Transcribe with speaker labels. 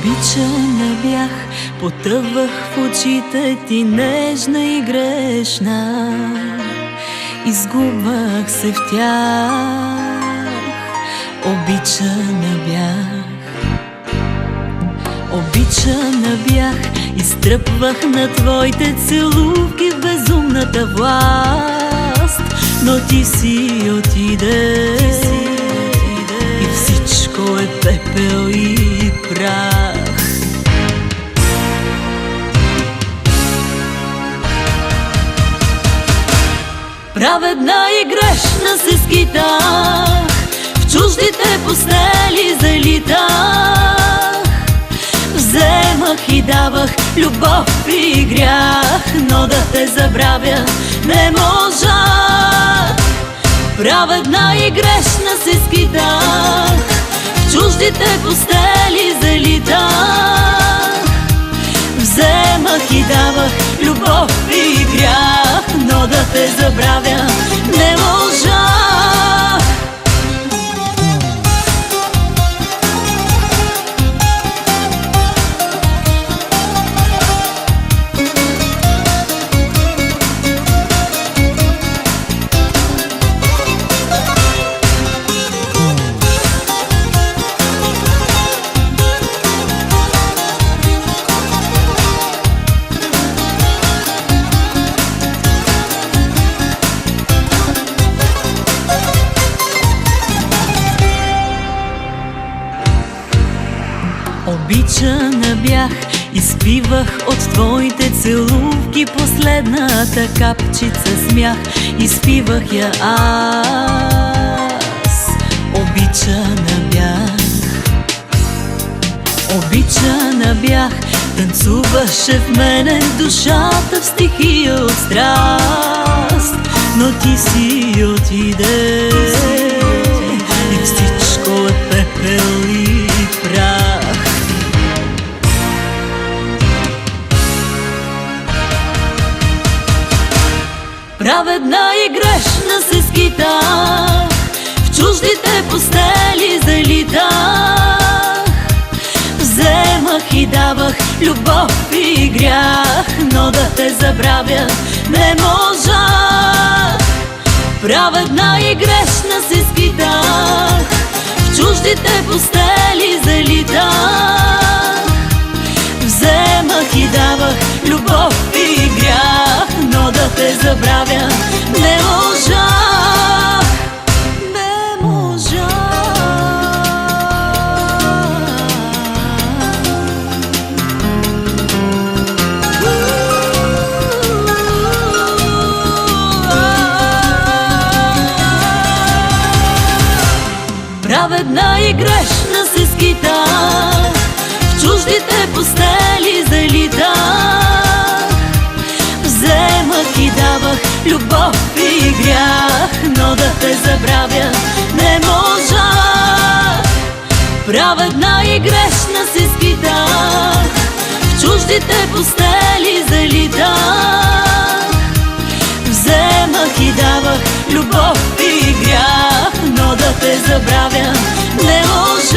Speaker 1: Обичана бях, потъвах в очите ти нежна и грешна. Изгубвах се в тях. Обичана бях, обичана бях. Изтръпвах на твоите целувки в безумната власт. Но ти си отиде и всичко е пепел и прах. Праведна и грешна се скитах, в чуждите постели залитах. Вземах и давах любов и грях, но да те забравя не можах. Праведна и грешна се скитах, в чуждите постели залитах. Вземах и давах любов и грях, но да те забравя не можах. Обичана бях, изпивах от твоите целувки последната капчица смях. Изпивах я аз. Обичана бях, обичана бях. Танцуваше в мене душата в стихия от страст. Но ти си отиде и всичко е пепел и прах. Праведна и грешна се скитах, в чуждите постели залитах. Вземах и давах любов и грях, но да те забравя не можах. Праведна и грешна се скитах, в чуждите постели залитах. Вземах и давах любов и грях, но да те забравя не можах. Не можах. Праведна и грешна се скитах, в чуждите постели залитах. Вземах и давах любов и грях, но да те забравя не можах. Праведна и грешна се скитах, в чуждите постели залитах. Вземах и давах любов и грях, но да те забравя не можах.